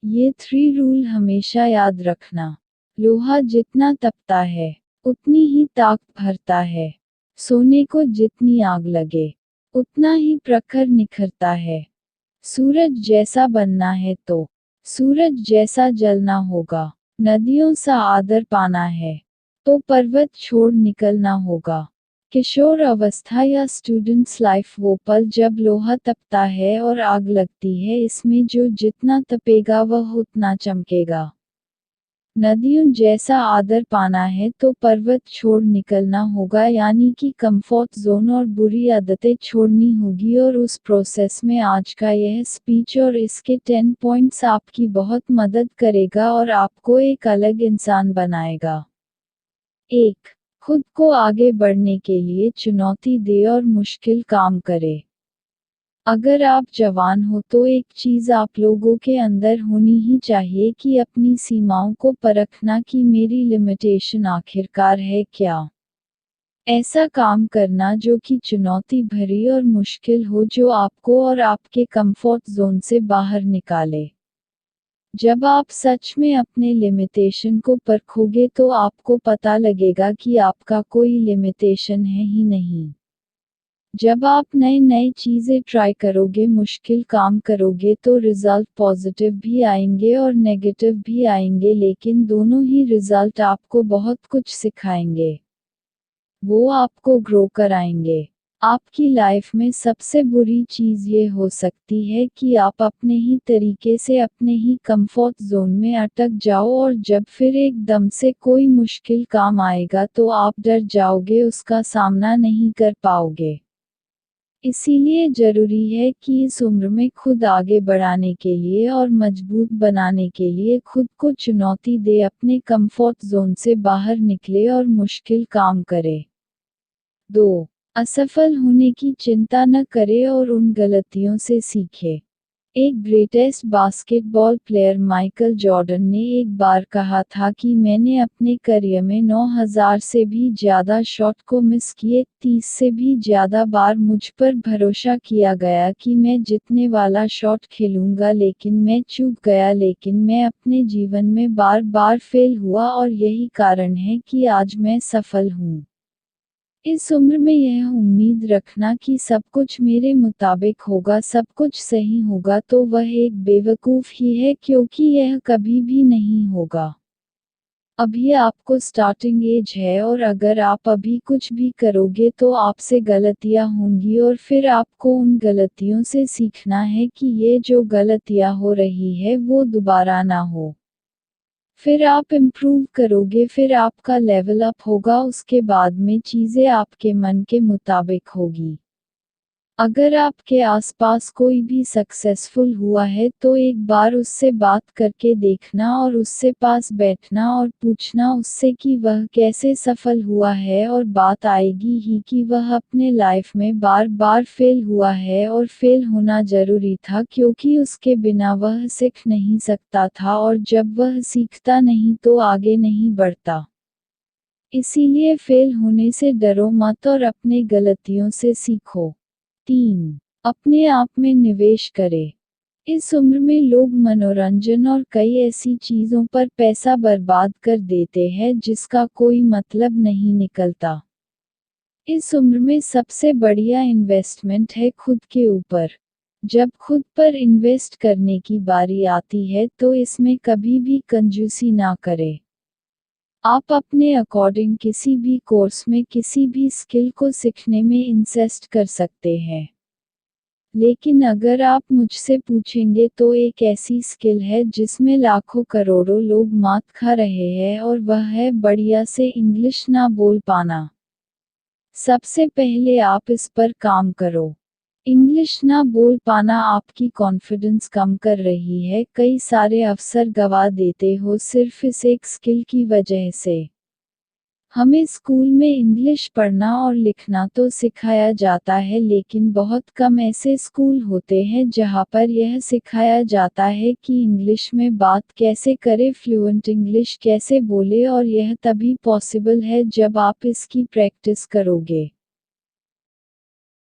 ये 3 रूल हमेशा याद रखना। लोहा जितना तपता है उतनी ही ताक भरता है। सोने को जितनी आग लगे उतना ही प्रखर निखरता है। सूरज जैसा बनना है तो सूरज जैसा जलना होगा। नदियों सा आदर पाना है तो पर्वत छोड़ निकलना होगा। किशोर अवस्था या स्टूडेंट्स लाइफ वो पल जब लोहा तपता है और आग लगती है, इसमें जो जितना तपेगा वह उतना चमकेगा। नदियों जैसा आदर पाना है तो पर्वत छोड़ निकलना होगा, यानी कि कंफर्ट जोन और बुरी आदतें छोड़नी होगी। और उस प्रोसेस में आज का यह स्पीच और इसके 10 पॉइंट्स आपकी बहुत मदद करेगा और आपको एक अलग इंसान बनाएगा। 1. खुद को आगे बढ़ने के लिए चुनौती दे और मुश्किल काम करे। अगर आप जवान हो तो एक चीज़ आप लोगों के अंदर होनी ही चाहिए कि अपनी सीमाओं को परखना कि मेरी लिमिटेशन आखिरकार है क्या। ऐसा काम करना जो कि चुनौती भरी और मुश्किल हो, जो आपको और आपके कंफर्ट जोन से बाहर निकाले। जब आप सच में अपने लिमिटेशन को परखोगे तो आपको पता लगेगा कि आपका कोई लिमिटेशन है ही नहीं। जब आप नए चीज़ें ट्राई करोगे, मुश्किल काम करोगे तो रिजल्ट पॉजिटिव भी आएंगे और नेगेटिव भी आएंगे, लेकिन दोनों ही रिजल्ट आपको बहुत कुछ सिखाएंगे। वो आपको ग्रो कराएंगे। आपकी लाइफ में सबसे बुरी चीज़ ये हो सकती है कि आप अपने ही तरीके से अपने ही कंफर्ट जोन में अटक जाओ और जब फिर एकदम से कोई मुश्किल काम आएगा तो आप डर जाओगे, उसका सामना नहीं कर पाओगे। इसीलिए जरूरी है कि इस उम्र में खुद आगे बढ़ाने के लिए और मजबूत बनाने के लिए खुद को चुनौती दे, अपने कंफर्ट जोन से बाहर निकले और मुश्किल काम करे। 2. असफल होने की चिंता न करे और उन गलतियों से सीखे। एक greatest basketball player Michael Jordan ने एक बार कहा था कि मैंने अपने करियर में 9000 से भी ज़्यादा शॉट को मिस किए, 30 से भी ज़्यादा बार मुझ पर भरोसा किया गया कि मैं जीतने वाला शॉट खेलूंगा, लेकिन मैं चूक गया। लेकिन मैं अपने जीवन में बार बार फेल हुआ और यही कारण है कि आज मैं सफल हूँ। इस उम्र में यह उम्मीद रखना कि सब कुछ मेरे मुताबिक होगा, सब कुछ सही होगा, तो वह एक बेवकूफ़ ही है, क्योंकि यह कभी भी नहीं होगा। अभी आपको स्टार्टिंग एज है और अगर आप अभी कुछ भी करोगे तो आपसे गलतियां होंगी और फिर आपको उन गलतियों से सीखना है कि ये जो गलतियां हो रही है वो दोबारा ना हो। फिर आप इम्प्रूव करोगे, फिर आपका लेवल अप होगा, उसके बाद में चीज़ें आपके मन के मुताबिक होगी। अगर आपके आसपास कोई भी सक्सेसफुल हुआ है तो एक बार उससे बात करके देखना और उससे पास बैठना और पूछना उससे कि वह कैसे सफल हुआ है, और बात आएगी ही कि वह अपने लाइफ में बार बार फेल हुआ है और फेल होना जरूरी था, क्योंकि उसके बिना वह सीख नहीं सकता था और जब वह सीखता नहीं तो आगे नहीं बढ़ता। इसीलिए फेल होने से डरो मत और अपने गलतियों से सीखो। 3. अपने आप में निवेश करें। इस उम्र में लोग मनोरंजन और कई ऐसी चीज़ों पर पैसा बर्बाद कर देते हैं जिसका कोई मतलब नहीं निकलता। इस उम्र में सबसे बढ़िया इन्वेस्टमेंट है खुद के ऊपर। जब खुद पर इन्वेस्ट करने की बारी आती है तो इसमें कभी भी कंजूसी ना करें। आप अपने अकॉर्डिंग किसी भी कोर्स में किसी भी स्किल को सीखने में इंवेस्ट कर सकते हैं। लेकिन अगर आप मुझसे पूछेंगे तो एक ऐसी स्किल है जिसमें लाखों करोड़ों लोग मात खा रहे हैं और वह है बढ़िया से इंग्लिश ना बोल पाना। सबसे पहले आप इस पर काम करो। इंग्लिश ना बोल पाना आपकी कॉन्फिडेंस कम कर रही है, कई सारे अवसर गवा देते हो सिर्फ इस एक स्किल की वजह से। हमें स्कूल में इंग्लिश पढ़ना और लिखना तो सिखाया जाता है, लेकिन बहुत कम ऐसे स्कूल होते हैं जहां पर यह सिखाया जाता है कि इंग्लिश में बात कैसे करें, फ्लुएंट इंग्लिश कैसे बोले, और यह तभी पॉसिबल है जब आप इसकी प्रैक्टिस करोगे।